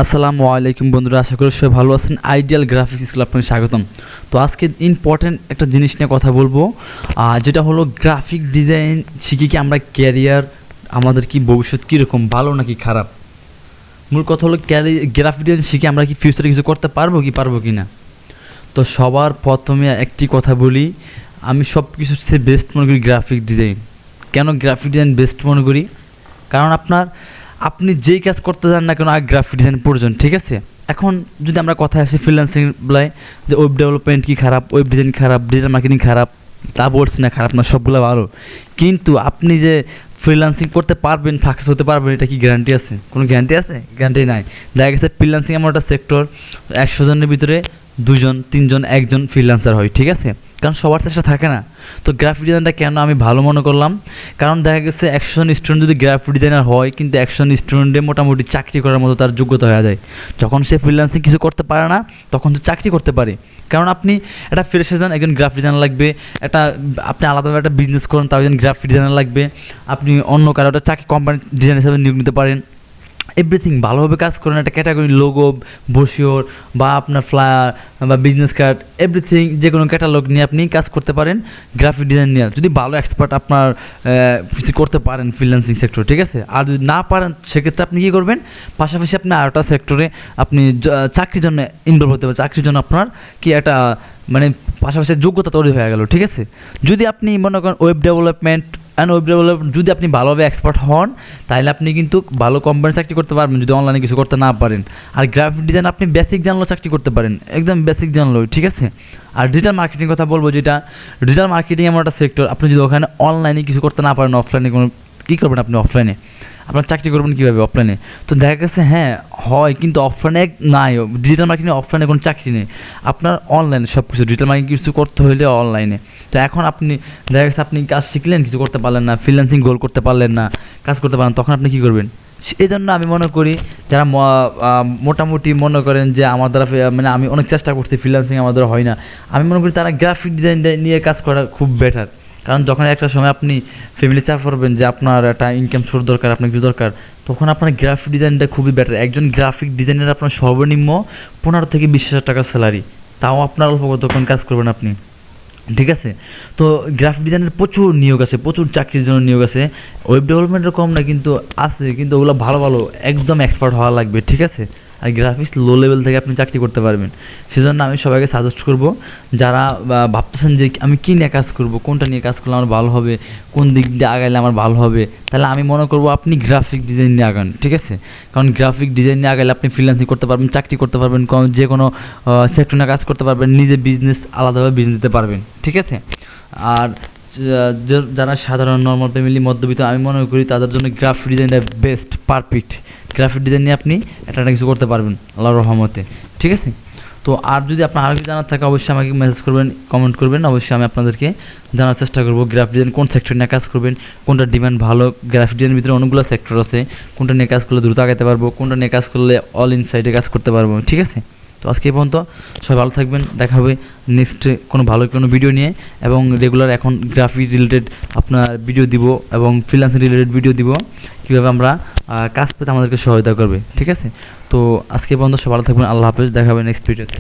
আসসালামু আলাইকুম বন্ধুরা, আশা করি সবাই ভালো আছেন। আইডিয়াল গ্রাফিক্স স্কুলে আপনাকে স্বাগতম। তো আজকে ইম্পর্টেন্ট একটা জিনিস নিয়ে কথা বলবো, যেটা হলো গ্রাফিক ডিজাইন শিখে কি আমরা ক্যারিয়ার, আমাদের কি ভবিষ্যৎ কীরকম, ভালো নাকি খারাপ। মূল কথা হলো গ্রাফিক ডিজাইন শিখে আমরা কি ফিউচারে কিছু করতে পারবো কি না। তো সবার প্রথমে একটি কথা বলি, আমি সব কিছুর চেয়ে বেস্ট মনে করি গ্রাফিক ডিজাইন। কেন গ্রাফিক ডিজাইন বেস্ট মনে করি? কারণ আপনি যেই কাজ করতে চান না কেন আর গ্রাফিক ডিজাইন প্রয়োজন, ঠিক আছে। এখন যদি আমরা কথায় আসি ফ্রিল্যান্সিং বলে যে ওয়েব ডেভেলপমেন্ট কি খারাপ, ওয়েব ডিজাইন খারাপ, ডিজিটাল মার্কেটিং খারাপ, তা বলছি না, খারাপ না, সবগুলো ভালো। কিন্তু আপনি যে ফ্রিল্যান্সিং করতে পারবেন, সাকসেস হতে পারবেন, এটা কি গ্যারান্টি আছে? কোনো গ্যারান্টি আছে? গ্যারান্টি নাই। দেখা গেছে ফ্রিল্যান্সিং এমন একটা সেক্টর, 100 জনের ভিতরে 2 জন 3 জন 1 জন ফ্রিল্যান্সার হয়, ঠিক আছে। কারণ সবার চেষ্টা থাকে না। তো গ্রাফিক ডিজাইনটা কেন আমি ভালো মনে করলাম, কারণ দেখা গেছে 100 জন স্টুডেন্ট যদি গ্রাফিক ডিজাইনার হয়, কিন্তু 100 জন স্টুডেন্টে মোটামুটি চাকরি করার মতো তার যোগ্যতা হয়ে যায়। যখন সে ফ্রিল্যান্সিং কিছু করতে পারে না, তখন সে চাকরি করতে পারে। কারণ আপনি একটা ফ্রেশার যান, একজন গ্রাফিক ডিজাইনার লাগবে। আপনি আলাদাভাবে একটা বিজনেস করেন, তাও একজন গ্রাফিক ডিজাইনার লাগবে। আপনি অন্য কারো একটা চাকরি কোম্পানি ডিজাইন হিসাবে নিয়োগ নিতে পারেন। এভরিথিং ভালোভাবে কাজ করেন, একটা ক্যাটাগরি লোগো, ব্রোশিওর বা আপনার ফ্লায়ার বা বিজনেস কার্ড, এভরিথিং যে কোনো ক্যাটালগ নিয়ে আপনি কাজ করতে পারেন গ্রাফিক ডিজাইন নিয়ে, যদি ভালো এক্সপার্ট আপনার কিছু করতে পারেন ফ্রিল্যান্সিং সেক্টর, ঠিক আছে। আর যদি না পারেন, সেক্ষেত্রে আপনি কী করবেন, পাশাপাশি আপনি আরেকটা সেক্টরে আপনি চাকরির জন্য ইনভলভ হতে পারেন। চাকরির জন্য আপনার কি একটা মানে পাশাপাশি যোগ্যতা তৈরি হয়ে গেল, ঠিক আছে। যদি আপনি মনে করেন ওয়েব ডেভেলপমেন্ট যদি আপনি ভালোভাবে এক্সপার্ট হন, তাহলে আপনি কিন্তু ভালো কোম্পানি চাকরি করতে পারবেন যদি অনলাইনে কিছু করতে না পারেন। আর গ্রাফিক ডিজাইন আপনি বেসিক জানলেও চাকরি করতে পারেন, একদম বেসিক জানলেও, ঠিক আছে। আর ডিজিটাল মার্কেটিং কথা বলবো, যেটা ডিজিটাল মার্কেটিং এমন একটা সেক্টর, আপনি যদি ওখানে অনলাইনে কিছু করতে না পারেন, অফলাইনে কোনো কী করবেন আপনি? অফলাইনে আপনার চাকরি করবেন কীভাবে অফলাইনে? তো দেখা গেছে হ্যাঁ হয়, কিন্তু অফলাইনে নাই, ডিজিটাল মার্কেটিং অফলাইনে কোনো চাকরি নেই। আপনার অনলাইনে সব কিছু, ডিজিটাল মার্কেটিং কিছু করতে হলে অনলাইনে। তো এখন আপনি দেখা গেছে আপনি কাজ শিখলেন, কিছু করতে পারলেন না, ফ্রিল্যান্সিং গোল করতে পারলেন না, কাজ করতে পারলেন, তখন আপনি কী করবেন? এই জন্য আমি মনে করি যারা মোটামুটি মনে করেন যে আমার দ্বারা মানে আমি অনেক চেষ্টা করছি, ফ্রিল্যান্সিং আমার দ্বারা হয় না, আমি মনে করি তারা গ্রাফিক ডিজাইনটা নিয়ে কাজ করা খুব বেটার। কারণ যখন একটা সময় আপনি ফ্যামিলি চাপ করবেন যে আপনার একটা ইনকাম সোর্স দরকার, আপনার কিছু দরকার, তখন আপনার গ্রাফিক ডিজাইনটা খুবই বেটার। একজন গ্রাফিক ডিজাইনার আপনার সর্বনিম্ন 15 থেকে 20,000 টাকা স্যালারি, তাও আপনার অল্প কতক্ষণ কাজ করবেন আপনি, ঠিক আছে। তো গ্রাফিক ডিজাইনের প্রচুর নিয়োগ আছে, প্রচুর চাকরির জন্য নিয়োগ আছে। ওয়েব ডেভেলপমেন্টের কম না, কিন্তু আছে, কিন্তু ওগুলো ভালো ভালো একদম এক্সপার্ট হওয়া লাগবে, ঠিক আছে। আর গ্রাফিক্স লো লেভেল থেকে আপনি চাকরি করতে পারবেন। সেজন্য আমি সবাইকে সাজেস্ট করব, যারা ভাবতেছেন যে আমি কী নিয়ে কাজ করব, কোনটা নিয়ে কাজ করলে আমার ভালো হবে, কোন দিক দিয়ে আগাইলে আমার ভালো হবে, তাহলে আমি মনে করব আপনি গ্রাফিক ডিজাইন নিয়ে আগান, ঠিক আছে। কারণ গ্রাফিক ডিজাইন নিয়ে আগাইলে আপনি ফ্রিল্যান্সিং করতে পারবেন, চাকরি করতে পারবেন, যে কোনো সেক্টর নিয়ে কাজ করতে পারবেন, নিজে বিজনেস আলাদাভাবে বিজনেস দিতে পারবেন, ঠিক আছে। আর যারা সাধারণ নর্মাল ফ্যামিলি মধ্যবিত্ত, আমি মনে করি তাদের জন্য গ্রাফিক ডিজাইনটা বেস্ট, পারফেক্ট। গ্রাফিক ডিজাইন নিয়ে আপনি একটা কিছু করতে পারবেন আল্লাহর রহমতে, ঠিক আছে। তো আর যদি আপনার আরও কিছু জানার থাকে, অবশ্যই আমাকে মেসেজ করবেন, কমেন্ট করবেন, অবশ্যই আমি আপনাদেরকে জানার চেষ্টা করব গ্রাফিক ডিজাইন কোন সেক্টর নিয়ে কাজ করবেন, কোনটা ডিমান্ড ভালো। গ্রাফিক ডিজাইনের ভিতরে অনেকগুলো সেক্টর আছে, কোনটা নিয়ে কাজ করলে দ্রুত আগাতে পারবো, কোনটা নিয়ে কাজ করলে অল ইন সাইডে কাজ করতে পারবো, ঠিক আছে। তো আজকে এই পর্যন্ত, সবাই ভালো থাকবেন, দেখা হবে নেক্সট কোনো ভিডিও নিয়ে, এবং রেগুলার এখন গ্রাফিক রিলেটেড আপনার ভিডিও দিব এবং ফ্রিল্যান্সিং রিলেটেড ভিডিও দিব, কীভাবে আমরা কাজ পেতে আমাদেরকে সহায়তা করবে, ঠিক আছে। তো আজকে এই পর্যন্ত সবাই ভালো থাকবেন, আল্লাহ হাফেজ, দেখা হবে নেক্সট ভিডিওতে।